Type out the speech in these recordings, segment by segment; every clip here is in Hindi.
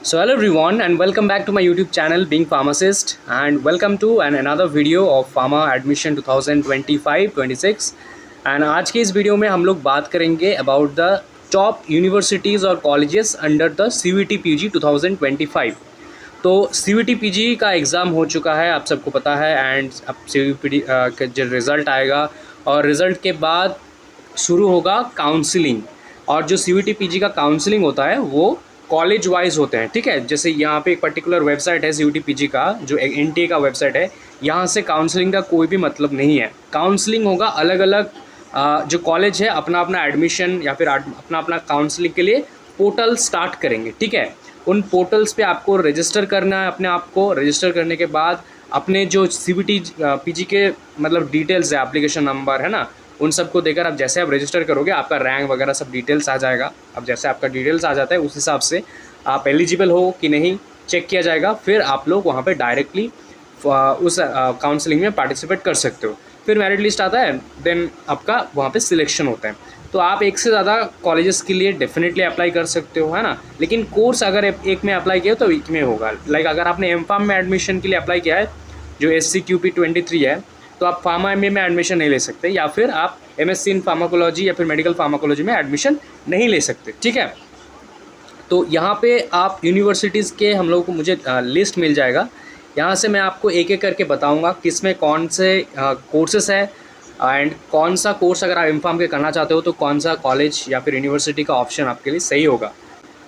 So hello everyone and welcome back to my YouTube channel Being Pharmacist and welcome to another video of Pharma Admission 2025-26 and आज के इस वीडियो में हम लोग बात करेंगे about the top universities और colleges under the CVT PG 2025। तो CVT PG का एग्ज़ाम हो चुका है, आप सबको पता है एंड अब CVT का जो रिज़ल्ट आएगा और रिज़ल्ट के बाद शुरू होगा काउंसलिंग। और जो CVT PG का काउंसलिंग होता है वो कॉलेज वाइज होते हैं, ठीक है। जैसे यहाँ पे एक पर्टिकुलर वेबसाइट है CVT PG का, जो NTA का वेबसाइट है, यहाँ से काउंसलिंग का कोई भी मतलब नहीं है। काउंसलिंग होगा अलग अलग जो कॉलेज है अपना अपना एडमिशन या फिर अपना अपना काउंसलिंग के लिए पोर्टल स्टार्ट करेंगे, ठीक है। उन पोर्टल्स पे आपको रजिस्टर करना है, अपने आप को रजिस्टर करने के बाद अपने जो CVT PG के मतलब डिटेल्स है, एप्लीकेशन नंबर है ना, उन सबको देकर आप जैसे आप रजिस्टर करोगे आपका रैंक वगैरह सब डिटेल्स आ जाएगा। अब जैसे आपका डिटेल्स आ जाता है उस हिसाब से आप एलिजिबल हो कि नहीं चेक किया जाएगा, फिर आप लोग वहाँ पे डायरेक्टली उस काउंसलिंग में पार्टिसिपेट कर सकते हो। फिर मेरिट लिस्ट आता है, देन आपका वहाँ पे सिलेक्शन होता है। तो आप एक से ज़्यादा कॉलेजेस के लिए डेफिनेटली अप्लाई कर सकते हो, है ना। लेकिन कोर्स अगर एक में अप्लाई किया तो एक में होगा। लाइक अगर आपने M.Pharm में एडमिशन के लिए अप्लाई किया है जो SCQP 23 है, तो आप फार्मा MA में एडमिशन नहीं ले सकते, या फिर आप MSc इन फार्माकोलॉजी या फिर मेडिकल फार्माकोलॉजी में एडमिशन नहीं ले सकते, ठीक है। तो यहाँ पे आप यूनिवर्सिटीज़ के हम लोगों को मुझे लिस्ट मिल जाएगा। यहाँ से मैं आपको एक एक करके बताऊँगा किस में कौन से कोर्सेस है एंड कौन सा कोर्स अगर आप M.Pharm के करना चाहते हो तो कौन सा कॉलेज या फिर यूनिवर्सिटी का ऑप्शन आपके लिए सही होगा।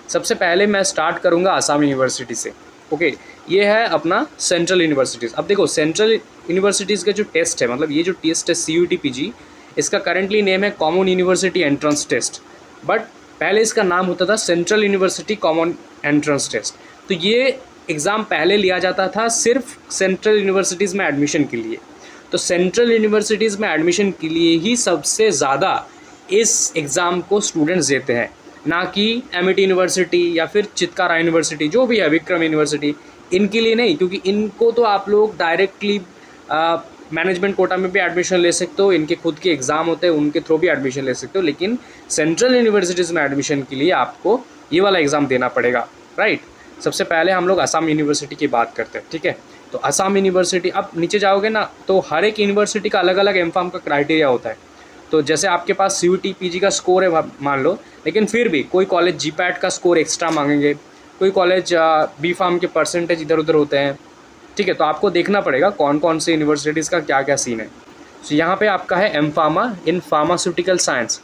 सबसे पहले मैं स्टार्ट करूँगा आसाम यूनिवर्सिटी से। ओके, ये है अपना सेंट्रल यूनिवर्सिटीज़। अब देखो सेंट्रल यूनिवर्सिटीज़ का जो टेस्ट है, मतलब ये जो टेस्ट है CUT PG, इसका करंटली नेम है common university entrance test, but पहले इसका नाम होता था central university common entrance test. तो ये एग्ज़ाम पहले लिया जाता था सिर्फ सेंट्रल यूनिवर्सिटीज़ में एडमिशन के लिए। तो सेंट्रल यूनिवर्सिटीज़ में एडमिशन के लिए ही सबसे ज़्यादा इस एग्ज़ाम को स्टूडेंट्स देते हैं, ना कि MIT यूनिवर्सिटी या फिर चित्कारा यूनिवर्सिटी जो भी है, विक्रम यूनिवर्सिटी, इनके लिए नहीं। क्योंकि इनको तो आप लोग डायरेक्टली मैनेजमेंट कोटा में भी एडमिशन ले सकते हो, इनके खुद के एग्ज़ाम होते हैं उनके थ्रू भी एडमिशन ले सकते हो। लेकिन सेंट्रल यूनिवर्सिटीज़ में एडमिशन के लिए आपको ये वाला एग्ज़ाम देना पड़ेगा, राइट। सबसे पहले हम लोग असम यूनिवर्सिटी की बात करते हैं, ठीक है। तो असम यूनिवर्सिटी, अब नीचे जाओगे ना तो हर एक यूनिवर्सिटी का अलग अलग M.Pharm का क्राइटेरिया होता है। तो जैसे आपके पास CUT PG का स्कोर है मान लो, लेकिन फिर भी कोई कॉलेज GPAT का स्कोर एक्स्ट्रा मांगेंगे, कोई कॉलेज B.Pharm के परसेंटेज इधर उधर होते हैं, ठीक है। तो आपको देखना पड़ेगा कौन कौन से यूनिवर्सिटीज़ का क्या क्या सीन है। तो यहाँ पे आपका है M.Pharma इन फार्मास्यूटिकल साइंस।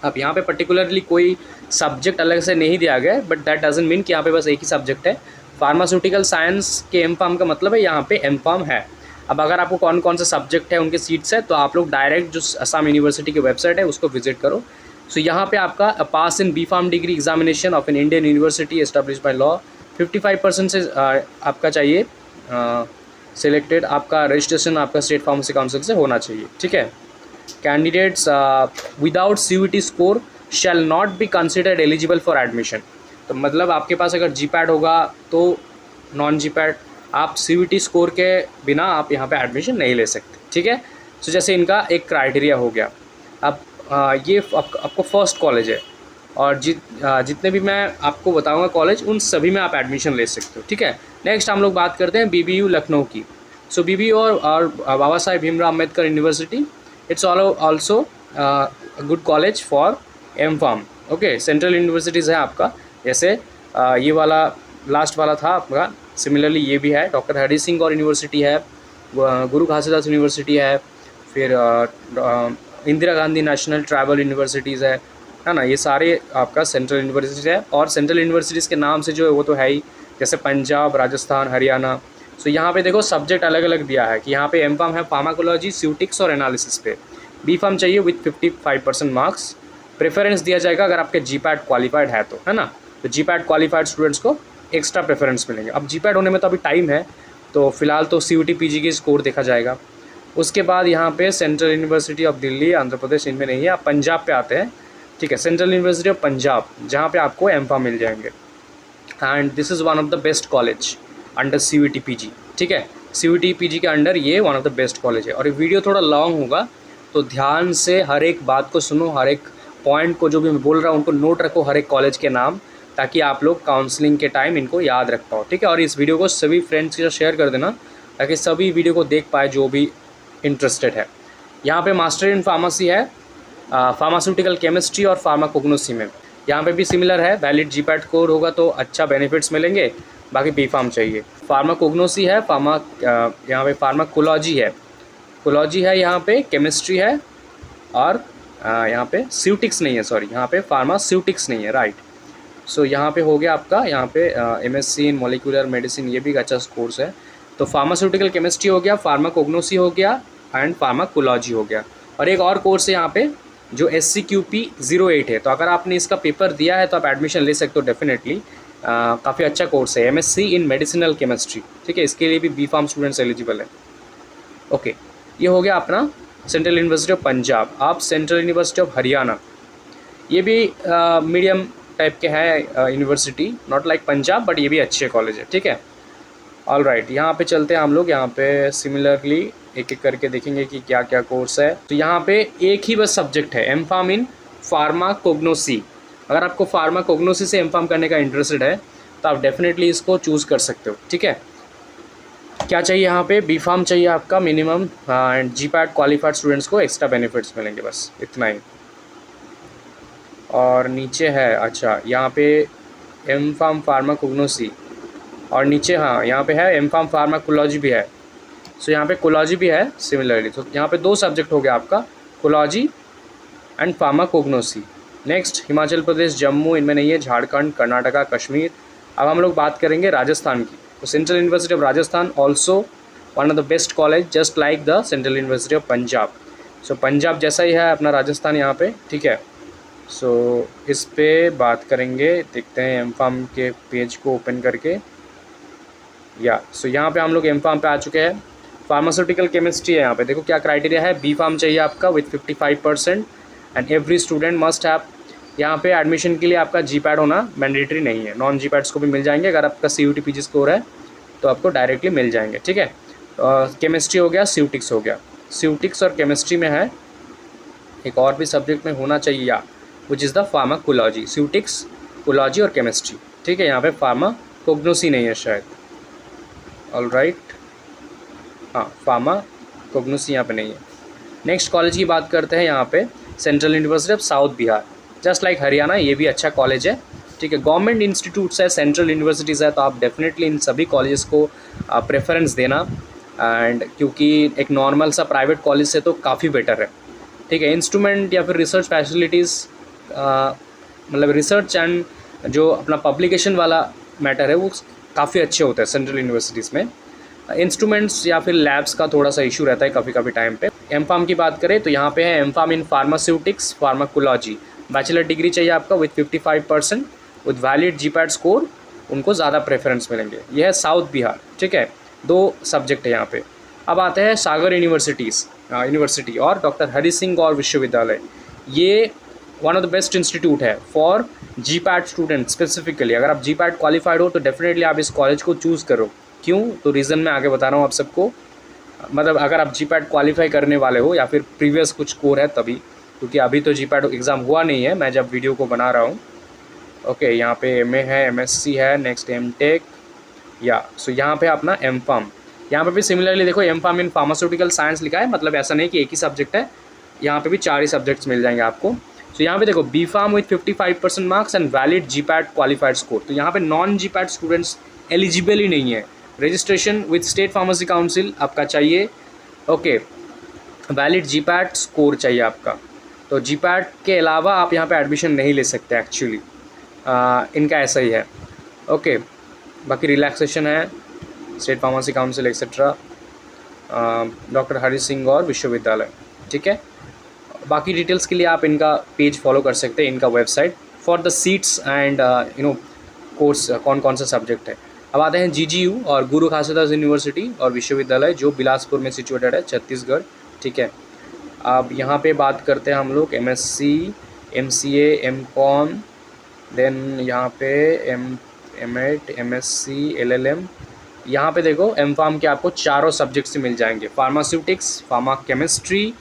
अब यहाँ पे पर्टिकुलरली कोई सब्जेक्ट अलग से नहीं दिया गया है, बट दैट डजंट मीन कि यहाँ पे बस एक ही सब्जेक्ट है। फार्मास्यूटिकल साइंस के M.Pharm का मतलब है यहाँ पे M.Pharm है। अब अगर आपको कौन कौन से सब्जेक्ट है उनके सीट्स है तो आप लोग डायरेक्ट जो असम यूनिवर्सिटी की वेबसाइट है उसको विजिट करो। सो यहाँ पे आपका पास इन B.Pharm degree examination of an Indian university established by law 55% से आपका चाहिए सिलेक्टेड, आपका रजिस्ट्रेशन आपका स्टेट फार्मेसी काउंसिल से होना चाहिए, ठीक है। Candidates without CUT score shall not be considered eligible for admission. तो मतलब आपके पास अगर GPAT होगा तो नॉन GPAT, आप CUT स्कोर के बिना आप यहाँ पे एडमिशन नहीं ले सकते, ठीक है। सो जैसे इनका एक क्राइटेरिया हो गया। अब ये आपको फर्स्ट कॉलेज है और जितने भी मैं आपको बताऊंगा कॉलेज उन सभी में आप एडमिशन ले सकते हो, ठीक है। नेक्स्ट हम लोग बात करते हैं BBU लखनऊ की। सो BBU और Baba Saheb Bhimrao Ambedkar university, it's also good college for M.Pharm। Okay, central universities है आपका, जैसे ये वाला लास्ट वाला था आपका, सिमिलरली ये भी है। डॉक्टर हरि सिंह और यूनिवर्सिटी है, गुरु घासीदास यूनिवर्सिटी है, फिर Indira Gandhi national tribal universities है ना। ये सारे आपका सेंट्रल यूनिवर्सिटीज़ है। और सेंट्रल यूनिवर्सिटीज़ के नाम से जो है वो तो है ही, जैसे पंजाब, राजस्थान, हरियाणा। सो यहाँ पे देखो सब्जेक्ट अलग अलग दिया है कि यहाँ पे M.Pharm है फार्माकोलॉजी, स्यूटिक्स और एनालिसिस पे। B.Pharm चाहिए विथ 55% मार्क्स। प्रेफरेंस दिया जाएगा अगर आपके GPAT क्वालिफाइड है तो, है ना। तो GPAT क्वालिफाइड स्टूडेंट्स को एक्स्ट्रा प्रेफरेंस मिलेंगे। अब GPAT होने में तो अभी टाइम है, तो फिलहाल तो CUT PG की स्कोर देखा जाएगा। उसके बाद यहाँ पे central university of Delhi, Andhra Pradesh, इनमें नहीं है। आप पंजाब पे आते हैं, ठीक है, सेंट्रल यूनिवर्सिटी ऑफ पंजाब, जहाँ पे आपको M.Pharm मिल जाएंगे। And this is one of the best college under CUT PG, ठीक है। CUT PG के अंडर ये one of the best college है। और ये वीडियो थोड़ा लॉन्ग होगा तो ध्यान से हर एक बात को सुनो, हर एक पॉइंट को जो भी मैं बोल रहा हूँ उनको नोट रखो, हर एक कॉलेज के नाम, ताकि आप लोग काउंसलिंग के टाइम इनको याद रख पाओ, ठीक है। और इस वीडियो को सभी फ्रेंड्स के साथ शेयर कर देना ताकि सभी वीडियो को देख पाए जो भी इंटरेस्टेड है। यहाँ पे मास्टर इन फार्मेसी है, फार्मास्यूटिकल केमिस्ट्री और फार्माकोग्नोसी में। यहाँ पे भी सिमिलर है, वैलिड जीपैट कोड होगा तो अच्छा बेनिफिट्स मिलेंगे। बाकी बी फार्म चाहिए। फार्माकोग्नोसी है, यहाँ पे फार्माकोलॉजी है, कोलॉजी है, यहाँ पे केमिस्ट्री है, और यहाँ पे स्यूटिक्स नहीं है, सॉरी यहाँ पे फार्मास्यूटिक्स नहीं है, राइट। सो यहाँ पे हो गया आपका, यहाँ पे एमएससी इन मॉलिक्यूलर मेडिसिन, ये भी एक अच्छा कोर्स है। तो फार्मास्यूटिकल केमिस्ट्री हो गया, फार्माकोग्नोसी हो गया एंड फार्माकोलॉजी हो गया। और एक और कोर्स है यहाँ पे जो SCQP08 है। तो अगर आपने इसका पेपर दिया है तो आप एडमिशन ले सकते हो डेफिनेटली। काफ़ी अच्छा कोर्स है, MSc इन मेडिसिनल केमिस्ट्री, ठीक है। इसके लिए भी बी फार्म स्टूडेंट्स एलिजिबल है। ओके, ये हो गया अपना सेंट्रल यूनिवर्सिटी ऑफ पंजाब। आप सेंट्रल यूनिवर्सिटी ऑफ हरियाणा, ये भी मीडियम टाइप के है university, not like Punjab, but ये भी अच्छे कॉलेज है, ठीक है। ऑल राइट, यहाँ पे चलते हैं हम लोग। यहाँ पे सिमिलरली एक एक करके देखेंगे कि क्या क्या कोर्स है। तो यहाँ पे एक ही बस सब्जेक्ट है, एम फार्म इन फार्माकोग्नोसी। अगर आपको फार्माकोग्नोसी से एम फार्म करने का इंटरेस्टेड है तो आप डेफिनेटली इसको चूज़ कर सकते हो, ठीक है। क्या चाहिए यहाँ पे, बी फार्म चाहिए आपका minimum, and GPAT qualified students को एक्स्ट्रा बेनिफिट्स मिलेंगे, बस इतना ही। और नीचे है, अच्छा यहाँ पे एम फार्म फार्माकोग्नोसी, और नीचे हाँ यहाँ पे है एम फार्म फार्माकोलॉजी भी है। सो यहाँ पे कोलॉजी भी है सिमिलरली। तो यहाँ पे दो सब्जेक्ट हो गया आपका, कोलॉजी and pharmacognosy. Next Himachal Pradesh, Jammu इनमें नहीं है, झारखंड, कर्नाटका, कश्मीर। अब हम लोग बात करेंगे राजस्थान की। तो central university of Rajasthan also one of the best college, just like the central university of Punjab. So Punjab जैसा ही है अपना राजस्थान यहाँ पे, ठीक है। सो इस पे बात करेंगे, देखते हैं एम फार्म के पेज को ओपन करके। सो यहाँ पे हम लोग एम फार्म पे आ चुके हैं। फार्मास्यूटिकल केमिस्ट्री है, यहाँ पे देखो क्या क्राइटेरिया है, बी फार्म चाहिए आपका with 55% and every student must have. यहाँ पे एडमिशन के लिए आपका जीपैट होना मैंडेटरी नहीं है, नॉन जीपैट्स को भी मिल जाएंगे। अगर आपका CUT PG स्कोर है तो आपको डायरेक्टली मिल जाएंगे, ठीक है। केमिस्ट्री हो गया, स्यूटिक्स हो गया। स्यूटिक्स और केमिस्ट्री में है, एक और भी सब्जेक्ट में होना चाहिए विच इज़ द फार्माकोलॉजी, स्यूटिक्स, कोलॉजी और केमिस्ट्री, ठीक है। यहाँ पे फार्माकोग्नोसी नहीं है शायद, ऑल राइट, हाँ फार्माकोग्नोसी यहाँ पे नहीं है। नेक्स्ट कॉलेज की बात करते हैं, यहाँ पे central university of south Bihar, just like Haryana, ये भी अच्छा कॉलेज है, ठीक है। गवर्नमेंट इंस्टीट्यूट्स है, सेंट्रल यूनिवर्सिटीज़ है, तो आप डेफिनेटली इन सभी कॉलेजेस को प्रेफरेंस देना। एंड क्योंकि एक नॉर्मल सा प्राइवेट कॉलेज से तो काफ़ी बेटर है, ठीक है। इंस्ट्रूमेंट या फिर रिसर्च फैसिलिटीज़, मतलब रिसर्च एंड जो अपना पब्लिकेशन वाला मैटर है वो काफ़ी अच्छे होते हैं सेंट्रल यूनिवर्सिटीज़ में। इंस्ट्रूमेंट्स या फिर लैब्स का थोड़ा सा इशू रहता है कभी टाइम पे। एम फार्म की बात करें तो यहाँ पे है M pharm in pharmaceutics pharmacology, bachelor degree चाहिए आपका with 55% with valid GPAT score, उनको ज़्यादा प्रेफरेंस मिलेंगे। यह है साउथ बिहार, ठीक है। दो सब्जेक्ट है यहाँ पे। अब आते हैं सागर यूनिवर्सिटी और डॉक्टर हरि सिंह गौर विश्वविद्यालय। ये one of the best institute है फॉर जीपैट स्टूडेंट स्पेसिफिकली। अगर आप जीपैट क्वालिफाइड हो तो डेफिनेटली आप इस कॉलेज को चूज़ करो। क्यों, तो रीज़न मैं आगे बता रहा हूँ आप सबको। मतलब अगर आप जीपैट क्वालिफाई करने वाले हो या फिर प्रीवियस कुछ स्कोर है तभी, क्योंकि अभी तो जीपैट एग्ज़ाम हुआ नहीं है मैं जब वीडियो को बना रहा हूँ। ओके, यहाँ पे MA है, MSc है, नेक्स्ट MTech, सो यहाँ पे अपना एम फार्म। यहाँ पे भी सिमिलरली देखो M pharm in pharmaceutical science लिखा है, मतलब ऐसा नहीं कि एक ही सब्जेक्ट है, यहाँ पे भी 4 ही सब्जेक्ट्स मिल जाएंगे आपको। सो यहाँ पे देखो B pharm with 55% marks and valid GPAT qualified score. तो यहाँ पे नॉन जीपैट स्टूडेंट्स एलिजिबल ही नहीं है। Registration with state pharmacy council आपका चाहिए, ओके। वैलिड जीपैट स्कोर चाहिए आपका। तो जीपैट के अलावा आप यहाँ पे एडमिशन नहीं ले सकते एक्चुअली, इनका ऐसा ही है, ओके। बाकी रिलैक्सेशन है, state pharmacy council etcetera, doctor Hari Singh Gour Vishwavidyalaya, ठीक है। बाकी डिटेल्स के लिए आप इनका पेज फॉलो कर सकते हैं, इनका website for the seats and course कौन कौन सा सब्जेक्ट है। अब आते हैं GGU और गुरु घासीदास यूनिवर्सिटी और विश्वविद्यालय जो बिलासपुर में सिचुएटेड है, छत्तीसगढ़, ठीक है। अब यहाँ पे बात करते हैं हम लोग MSc, MCA, MCom, देन यहाँ पे M.Ed, MSc, LLM। यहाँ पे देखो एम फार्म के आपको चारों सब्जेक्ट से मिल जाएंगे, pharmaceutics, pharma chemistry,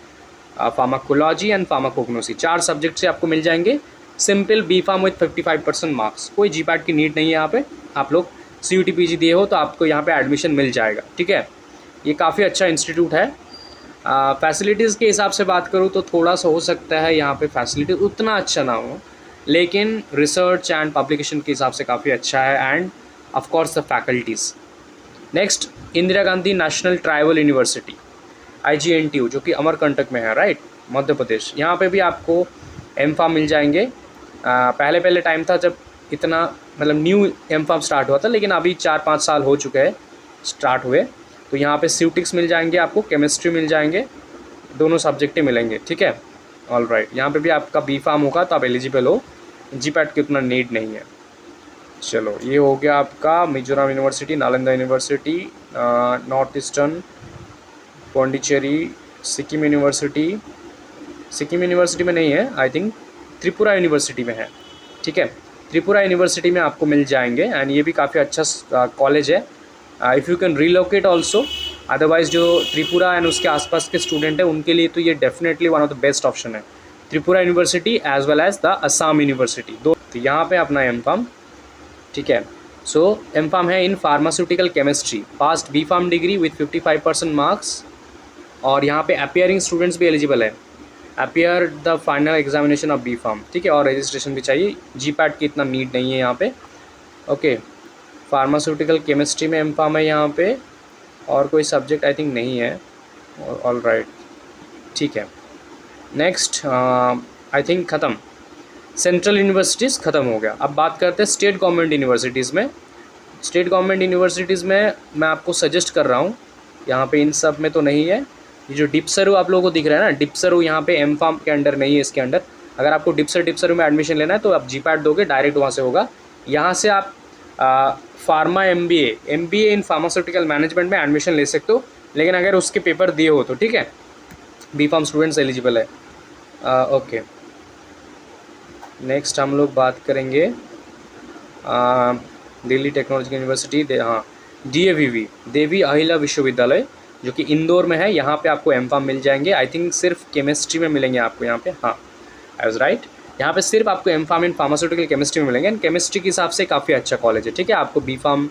pharmacology and pharmacognosy, 4 subject से आपको मिल जाएंगे simple B pharm with 55% marks, कोई जी पैट की नीड नहीं है यहाँ पे। आप लोग CUT PG दिए हो तो आपको यहाँ पे एडमिशन मिल जाएगा, ठीक है। ये काफ़ी अच्छा इंस्टीट्यूट है। फैसिलिटीज़ के हिसाब से बात करूँ तो थोड़ा सा हो सकता है यहाँ पे फैसिलिटी उतना अच्छा ना हो, लेकिन रिसर्च एंड पब्लिकेशन के हिसाब से काफ़ी अच्छा है, end of course the faculties. Next, Indira Gandhi national tribal university IGNTU, जो कि अमरकंटक में है, राइट, मध्य प्रदेश। यहाँ पे भी आपको M.Pharm मिल जाएंगे। पहले पहले टाइम था जब इतना मतलब न्यू M.Pharm स्टार्ट हुआ था, लेकिन अभी 4-5 साल हो चुके हैं स्टार्ट हुए। तो यहाँ पे CUTIX मिल जाएंगे आपको, केमिस्ट्री मिल जाएंगे, दोनों सब्जेक्टें मिलेंगे, ठीक है। ऑल राइट, यहाँ पे भी आपका B Pharm होगा तो आप एलिजिबल हो, जी पैट की उतना नीड नहीं है। चलो, ये हो गया आपका Mizoram university, Nalanda university, north eastern, Pondicherry, Sikkim university. Sikkim university में नहीं है, आई थिंक त्रिपुरा यूनिवर्सिटी में है, ठीक है। त्रिपुरा यूनिवर्सिटी में आपको मिल जाएंगे, एंड ये भी काफ़ी अच्छा कॉलेज है। If you can relocate also, otherwise जो त्रिपुरा एंड उसके आसपास के स्टूडेंट हैं उनके लिए तो ये definitely one of the best option है, Tripura university as well as the Assam university, दो। तो यहाँ पे अपना M.Pharm, ठीक है। सो M.Pharm है in pharmaceutical chemistry, past B Pharm degree with 55% marks, और यहाँ पे अपियरिंग स्टूडेंट्स भी एलिजिबल है, appear the final examination of B Pharm, ठीक है। और रजिस्ट्रेशन भी चाहिए, जी पैट की इतना नीड नहीं है यहाँ पे, ओके। फार्मास्यूटिकल केमिस्ट्री में M.Pharm है यहाँ पे, और कोई सब्जेक्ट आई थिंक नहीं है। ऑल राइट, ठीक है। नेक्स्ट, आई थिंक ख़त्म, सेंट्रल यूनिवर्सिटीज़ ख़त्म हो गया। अब बात करते हैं स्टेट गवर्नमेंट यूनिवर्सिटीज़ में। स्टेट गवर्नमेंट यूनिवर्सिटीज़ में मैं आपको सजेस्ट कर रहा हूँ, यहाँ पे इन सब में तो नहीं है। ये जो डिप्सरू आप लोगों को दिख रहा है ना, डिप्सरू यहाँ पे M.Pharm के अंडर नहीं है, इसके अंडर। अगर आपको डिप्सरू में एडमिशन लेना है तो आप जी पैट दोगे, डायरेक्ट वहाँ से होगा। यहाँ से आप pharma MBA in pharmaceutical management में एडमिशन ले सकते हो, लेकिन अगर उसके पेपर दिए हो तो, ठीक है। B Pharm स्टूडेंट्स एलिजिबल है, ओके। नेक्स्ट हम लोग बात करेंगे दिल्ली टेक्नोलॉजिकल यूनिवर्सिटी, हाँ, DAVV, देवी अहिल्या विश्वविद्यालय, जो कि इंदौर में है। यहाँ पे आपको M.Pharm मिल जाएंगे, आई थिंक सिर्फ केमिस्ट्री में मिलेंगे आपको यहाँ पे, हाँ, आई वाज राइट। यहाँ पे सिर्फ आपको M.Pharm इन फार्मास्यूटिकल केमिस्ट्री में मिलेंगे, एंड केमिस्ट्री के हिसाब से काफ़ी अच्छा कॉलेज है, ठीक है। आपको B Pharm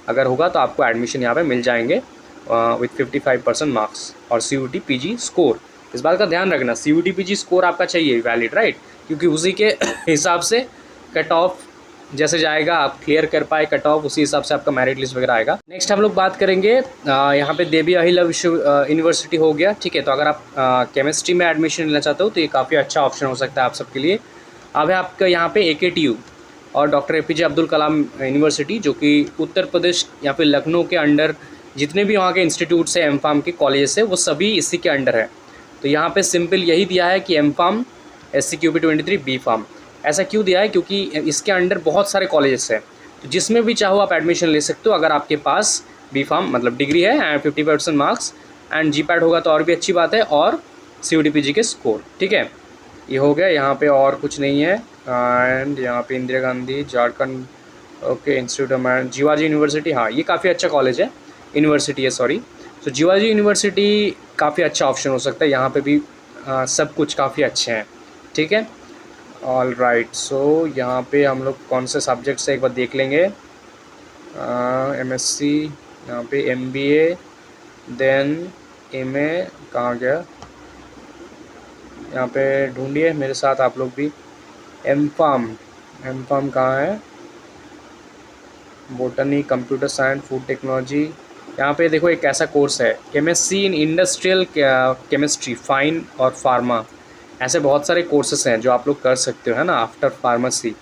अगर होगा तो आपको एडमिशन यहाँ पे मिल जाएंगे विथ 55% मार्क्स और CUT PG स्कोर। इस बात का ध्यान रखना, CUT PG स्कोर आपका चाहिए वैलिड, राइट, क्योंकि उसी के हिसाब से कट ऑफ जैसे जाएगा, आप क्लियर कर पाए कट ऑफ, उसी हिसाब से आपका मेरिट लिस्ट वगैरह आएगा। नेक्स्ट हम लोग बात करेंगे, यहाँ पे देवी अहिल्या विश्व यूनिवर्सिटी हो गया, ठीक है। तो अगर आप केमिस्ट्री में एडमिशन लेना चाहते हो तो ये काफ़ी अच्छा ऑप्शन हो सकता है आप सबके लिए। अब है आपका यहाँ पे AKTU और doctor APJ Abdul Kalam university, जो कि उत्तर प्रदेश या फिर लखनऊ के अंडर जितने भी वहाँ के इंस्टीट्यूट्स हैं M.Pharm के कॉलेजेस है, वो सभी इसी के अंडर है। तो यहाँ पे सिंपल यही दिया है कि M.Pharm SCQB 23 B Pharm। ऐसा क्यों दिया है? क्योंकि इसके अंडर बहुत सारे कॉलेजेस हैं, तो जिसमें भी चाहो आप एडमिशन ले सकते हो, अगर आपके पास B Pharm मतलब डिग्री है and 50% marks and ji PAT होगा तो और भी अच्छी बात है, और CUT PG के स्कोर, ठीक है। ये हो गया, यहाँ पे और कुछ नहीं है। एंड यहाँ पे Indira Gandhi Jharkhand, okay, institute of management, Jiwaji university, हाँ, ये काफ़ी अच्छा कॉलेज है, यूनिवर्सिटी है, सॉरी। तो जीवाजी यूनिवर्सिटी काफ़ी अच्छा ऑप्शन हो सकता है, यहाँ पे भी सब कुछ काफ़ी अच्छे हैं, ठीक है। ऑल राइट, सो यहाँ पे हम लोग कौन से सब्जेक्ट से एक बार देख लेंगे। MSc, यहाँ पे MBA, देन MA, कहाँ गया, यहाँ पे ढूंढिए मेरे साथ आप लोग भी। M.Pharm कहाँ है? Botany, computer science, food technology. यहाँ पे देखो एक ऐसा कोर्स है, chemistry in industrial chemistry, fine और फार्मा। ऐसे बहुत सारे कोर्सेस हैं जो आप लोग कर सकते हो, है ना, आफ्टर फार्मेसी,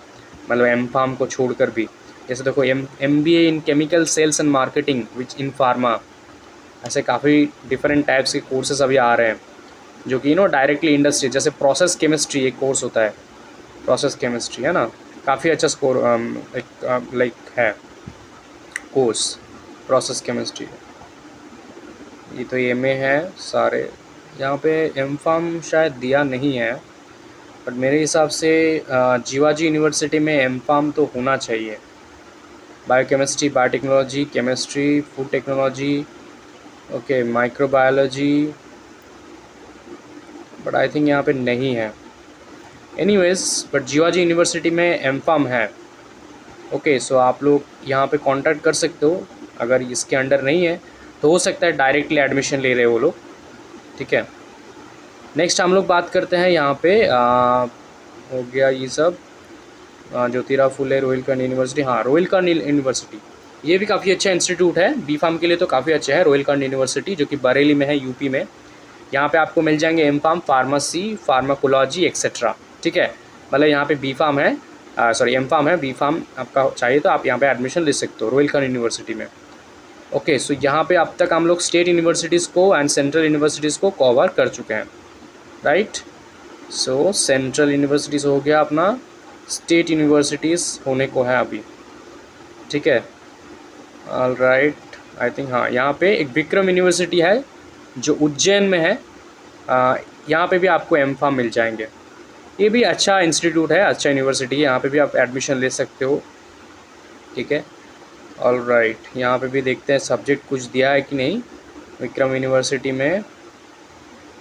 मतलब M.Pharm को छोड़कर भी। जैसे देखो MBA in chemical sales and marketing which in pharma. ऐसे काफ़ी डिफरेंट टाइप्स के कोर्सेज अभी आ रहे हैं जो कि डायरेक्टली इंडस्ट्री, जैसे प्रोसेस केमिस्ट्री एक कोर्स होता है, प्रोसेस केमिस्ट्री, है ना, काफ़ी अच्छा स्कोर लाइक है कोर्स प्रोसेस केमिस्ट्री। ये तो MA है सारे। यहाँ पे M.Pharm शायद दिया नहीं है, बट मेरे हिसाब से जीवाजी यूनिवर्सिटी में M.Pharm तो होना चाहिए। Biochemistry, biotechnology, chemistry, food technology, okay, microbiology, but I think यहाँ पे नहीं है। एनीवेज बट जीवाजी यूनिवर्सिटी में एम फार्म है। ओके, सो आप लोग यहाँ पे कांटेक्ट कर सकते हो। अगर इसके अंडर नहीं है तो हो सकता है डायरेक्टली एडमिशन ले रहे हो वो लोग, ठीक है। नेक्स्ट हम लोग बात करते हैं यहाँ पे हो गया ये सब ज्योतिराव फुले रोहिलखंड यूनिवर्सिटी। हाँ, रोहिलखंड यूनिवर्सिटी ये भी काफ़ी अच्छा इंस्टीट्यूट है, बी फार्म के लिए तो काफ़ी अच्छा है। रोहिलखंड यूनिवर्सिटी जो कि बरेली में है, यूपी में। यहाँ पे आपको मिल जाएंगे M pharm, pharmacy, pharmacology etcetera, ठीक है। मतलब यहाँ पे बी फार्म है, सॉरी एम फार्म है, बी फार्म आपका चाहिए तो आप यहाँ पे एडमिशन ले सकते हो रोहिलखंड यूनिवर्सिटी में। ओके, सो यहाँ पे अब तक हम लोग स्टेट यूनिवर्सिटीज़ को एंड सेंट्रल यूनिवर्सिटीज़ को कवर कर चुके हैं, राइट। सो सेंट्रल यूनिवर्सिटीज़ हो गया अपना, स्टेट यूनिवर्सिटीज़ होने को है अभी, ठीक है। ऑल राइट, आई थिंक हाँ, यहाँ पे एक विक्रम यूनिवर्सिटी है जो उज्जैन में है। यहाँ पे भी आपको एम फार्म मिल जाएंगे। ये भी अच्छा इंस्टीट्यूट है, अच्छा यूनिवर्सिटी है, यहाँ पे भी आप एडमिशन ले सकते हो, ठीक है। ऑल राइट, यहाँ पे भी देखते हैं सब्जेक्ट कुछ दिया है कि नहीं विक्रम यूनिवर्सिटी में।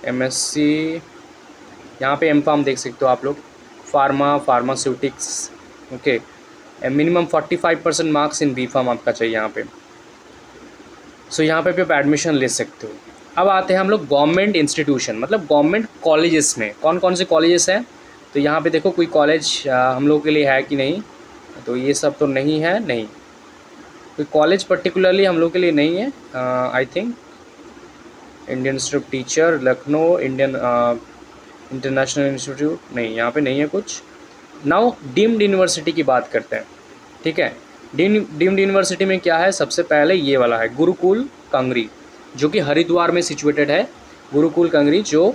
एमएससी, यहाँ पे एम फार्म देख सकते हो आप लोग, pharmaceutics, okay. Minimum 45% marks in B pharm आपका चाहिए यहाँ पे। सो यहाँ पे भी आप एडमिशन ले सकते हो। अब आते हैं हम लोग गवर्नमेंट इंस्टीट्यूशन, मतलब गवर्नमेंट कॉलेजेस में कौन कौन से कॉलेजेस हैं। तो यहाँ पे देखो कोई कॉलेज हम लोगों के लिए है कि नहीं, तो ये सब तो नहीं है, नहीं कोई कॉलेज पर्टिकुलरली हम लोग के लिए नहीं है। I think Indian institute of teacher Lucknow, Indian international institute, नहीं यहाँ पे नहीं है कुछ। नाउ डीम्ड यूनिवर्सिटी की बात करते हैं, ठीक है। डीम्ड यूनिवर्सिटी में क्या है, सबसे पहले ये वाला है गुरुकुल कंगरी, जो कि हरिद्वार में सिचुएटेड है। गुरुकुल कंगरी जो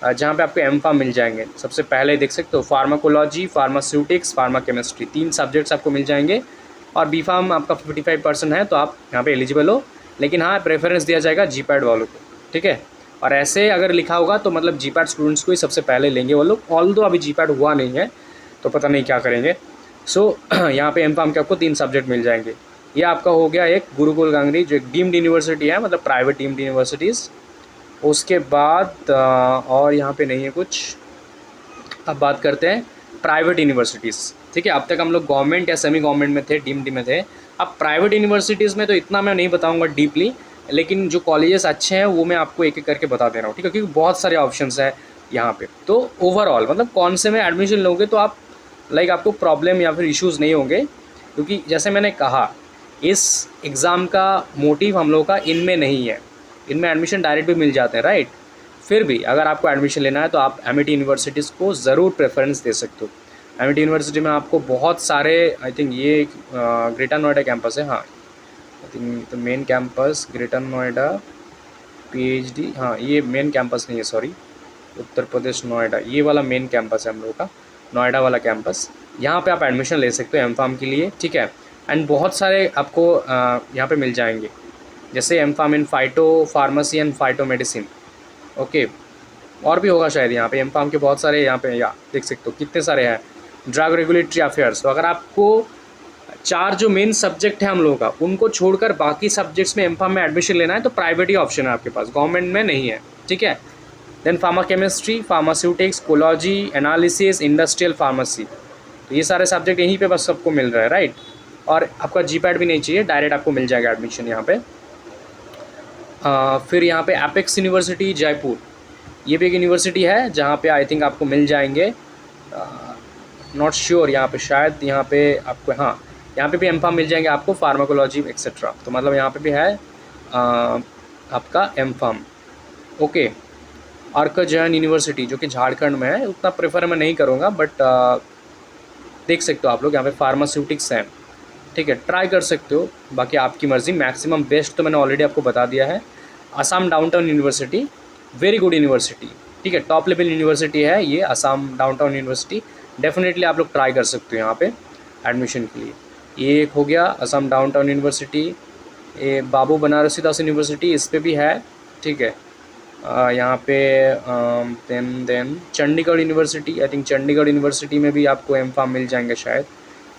जहाँ पे आपको एम फार्म मिल जाएंगे। सबसे पहले देख सकते हो pharmacology, pharmaceutics, pharma chemistry, 3 subjects आपको मिल जाएंगे। और बी फार्म आपका 55% है तो आप यहाँ पे एलिजिबल हो, लेकिन हाँ प्रेफरेंस दिया जाएगा जी पैड वालों को, ठीक है। और ऐसे अगर लिखा होगा तो मतलब जी पैड स्टूडेंट्स को ही सबसे पहले लेंगे वो लोग, ऑल दो अभी जी पैड हुआ नहीं है तो पता नहीं क्या करेंगे। सो यहाँ पे एम फार्म के आपको 3 सब्जेक्ट मिल जाएंगे। ये आपका हो गया एक गुरुकुल कंगरी जो एक डीम्ड यूनिवर्सिटी है, मतलब प्राइवेट डीम्ड यूनिवर्सिटीज़। उसके बाद और यहाँ पे नहीं है कुछ। अब बात करते हैं प्राइवेट यूनिवर्सिटीज़, ठीक है। अब तक हम लोग गवर्नमेंट या सेमी गवर्नमेंट में थे, डीम्ड में थे। अब प्राइवेट यूनिवर्सिटीज़ में तो इतना मैं नहीं बताऊँगा डीपली, लेकिन जो कॉलेजेस अच्छे हैं वो मैं आपको एक एक करके बता दे रहा हूँ, ठीक है, क्योंकि बहुत सारे ऑप्शंस हैं यहाँ पे। तो ओवरऑल मतलब कौन से में एडमिशन लोगे तो आप लाइक आपको प्रॉब्लम या फिर इश्यूज़ नहीं होंगे, क्योंकि जैसे मैंने कहा इस एग्ज़ाम का मोटिव हम लोग का इनमें नहीं है। इनमें एडमिशन डायरेक्ट भी मिल जाते हैं, राइट। फिर भी अगर आपको एडमिशन लेना है तो आप एमिटी यूनिवर्सिटीज़ को ज़रूर प्रेफरेंस दे सकते हो। एमिटी यूनिवर्सिटी में आपको बहुत सारे, आई थिंक ये ग्रेटर नोएडा कैंपस है, हाँ I think the main campus greater Noida PhD, हाँ ये मेन कैंपस नहीं है, सॉरी, उत्तर प्रदेश नोएडा, ये वाला मेन कैंपस है हम लोगों का, नोएडा वाला कैंपस। यहाँ पे आप एडमिशन ले सकते हो एम फार्म के लिए, ठीक है। एंड बहुत सारे आपको यहाँ पे मिल जाएंगे, जैसे M pharm in phyto pharmacy and phyto medicine, okay. और भी होगा शायद यहाँ पे एम फार्म के बहुत सारे, यहाँ पे या देख सकते हो कितने सारे हैं। ड्रग रेगुलेटरी अफेयर्स, तो अगर आपको 4 जो मेन सब्जेक्ट है हम लोगों का उनको छोड़कर बाकी सब्जेक्ट्स में एम फार्म में एडमिशन लेना है तो प्राइवेट ही ऑप्शन है आपके पास, गवर्नमेंट में नहीं है, ठीक है। Then pharma chemistry, pharmaceutics, cology, analysis, industrial pharmacy, तो ये सारे सब्जेक्ट यहीं पे बस सबको मिल रहा है, राइट। और आपका जी पैड भी नहीं चाहिए, डायरेक्ट आपको मिल जाएगा एडमिशन यहाँ पे। फिर यहाँ पे एपेक्स यूनिवर्सिटी जयपुर, ये भी एक यूनिवर्सिटी है जहाँ पे आई थिंक आपको मिल जाएंगे, नॉट श्योर यहाँ पे, शायद यहाँ पे आपको, हाँ यहाँ पे भी एम फार्म मिल जाएंगे आपको, फार्माकोलॉजी एक्सेट्रा। तो मतलब यहाँ पे भी है आपका एम फार्म, ओके। अर्क जैन यूनिवर्सिटी जो कि झारखंड में है, उतना प्रेफर मैं नहीं करूँगा, बट देख सकते हो आप लोग यहाँ पे फार्मास्यूटिक्स हैं, ठीक है, ट्राई कर सकते हो, बाकी आपकी मर्ज़ी। मैक्सिमम बेस्ट तो मैंने ऑलरेडी आपको बता दिया है। Assam downtown university, very good university, ठीक है, टॉप लेवल यूनिवर्सिटी है ये असम डाउनटाउन यूनिवर्सिटी। डेफिनेटली आप लोग ट्राई कर सकते हो यहाँ पे एडमिशन के लिए। ये एक हो गया असम डाउनटाउन यूनिवर्सिटी। ये बाबू बनारसी दास यूनिवर्सिटी, इस पर भी है, ठीक है। यहाँ पे then Chandigarh university, I think Chandigarh university में भी आपको एम फार्म मिल जाएंगे शायद,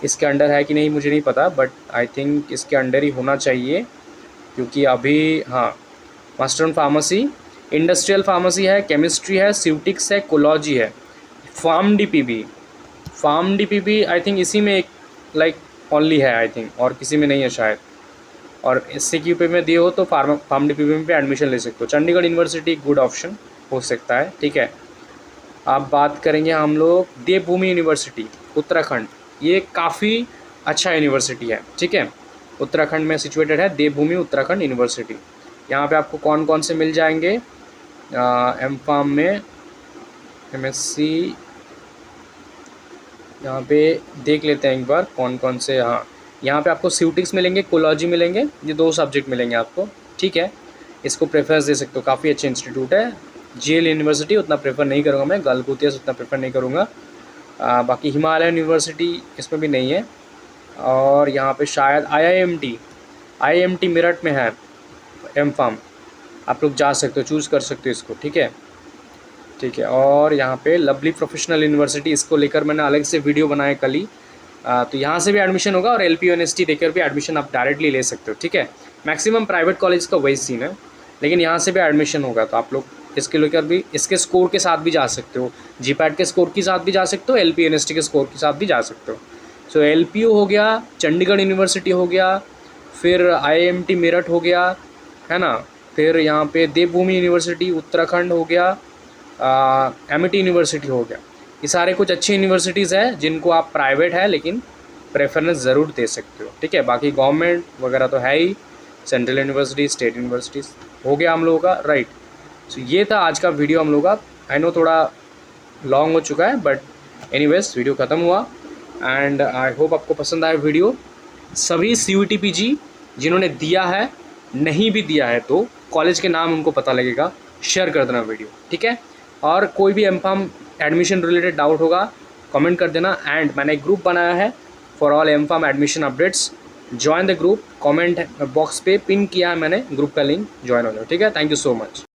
इसके अंडर है कि नहीं मुझे नहीं पता, बट आई थिंक इसके अंडर ही होना चाहिए, क्योंकि अभी हाँ master on pharmacy, industrial pharmacy है, केमिस्ट्री है, स्यूटिक्स है, कोलॉजी है, फार्म DPB आई थिंक इसी में एक लाइक ओनली है आई थिंक, और किसी में नहीं है शायद। और SCQP में दिए हो तो फार्म DPB में भी एडमिशन ले सकते हो। चंडीगढ़ यूनिवर्सिटी गुड ऑप्शन हो सकता है, ठीक है। अब बात करेंगे हम लोग देवभूमि यूनिवर्सिटी उत्तराखंड। ये काफ़ी अच्छा यूनिवर्सिटी है, ठीक है। उत्तराखंड में सिचुएटेड है देवभूमि उत्तराखंड यूनिवर्सिटी। यहाँ पे आपको कौन कौन से मिल जाएंगे M.Pharm में, MSc, यहाँ पे देख लेते हैं एक बार कौन कौन से। हाँ, यहाँ पे आपको सिवटिक्स मिलेंगे, कोलॉजी मिलेंगे, ये 2 सब्जेक्ट मिलेंगे आपको, ठीक है। इसको प्रेफरेंस दे सकते हो, काफ़ी अच्छे इंस्टीट्यूट है। JL यूनिवर्सिटी उतना प्रेफर नहीं करूँगा मैं, गलगोटिया उतना प्रेफर नहीं करूँगा। बाकी हिमालयन यूनिवर्सिटी इसमें भी नहीं है। और यहाँ पे शायद IIMT मेरठ में है M.Pharm, आप लोग जा सकते हो, चूज़ कर सकते हो इसको, ठीक है। और यहाँ पे लवली प्रोफेशनल यूनिवर्सिटी, इसको लेकर मैंने अलग से वीडियो बनाया कल ही। तो यहाँ से भी एडमिशन होगा, और LPUNST देकर भी एडमिशन आप डायरेक्टली ले सकते हो, ठीक है। मैक्सिमम प्राइवेट कॉलेज का वही सीन है, लेकिन यहाँ से भी एडमिशन होगा, तो आप लोग इसके लेकर भी इसके स्कोर के साथ भी जा सकते हो, GPAT के स्कोर के साथ भी जा सकते हो, LPUNST के स्कोर के साथ भी जा सकते हो। सो LPU हो गया, चंडीगढ़ यूनिवर्सिटी हो गया, फिर IIMT मेरठ हो गया, है ना, फिर यहाँ पे देवभूमि यूनिवर्सिटी उत्तराखंड हो गया, MIT यूनिवर्सिटी हो गया। ये सारे कुछ अच्छी यूनिवर्सिटीज़ हैं जिनको आप प्राइवेट है लेकिन प्रेफरेंस ज़रूर दे सकते हो, ठीक है। बाकी गवर्नमेंट वगैरह तो है ही, सेंट्रल यूनिवर्सिटी, स्टेट यूनिवर्सिटीज़ हो गया हम लोगों का, राइट। सो ये था आज का वीडियो हम लोगों का। आई नो थोड़ा लॉन्ग हो चुका है, बट एनीवेज वीडियो ख़त्म हुआ, एंड आई होप आपको पसंद आया वीडियो। सभी CUET PG जिन्होंने दिया है, नहीं भी दिया है तो कॉलेज के नाम उनको पता लगेगा, शेयर कर देना वीडियो, ठीक है। और कोई भी M.Pharm एडमिशन रिलेटेड डाउट होगा कमेंट कर देना। एंड मैंने एक ग्रुप बनाया है for all M.Pharm admission updates, join the group, comment box पे पिन किया है मैंने ग्रुप का लिंक, ज्वाइन हो जाओ, ठीक है। Thank you so much.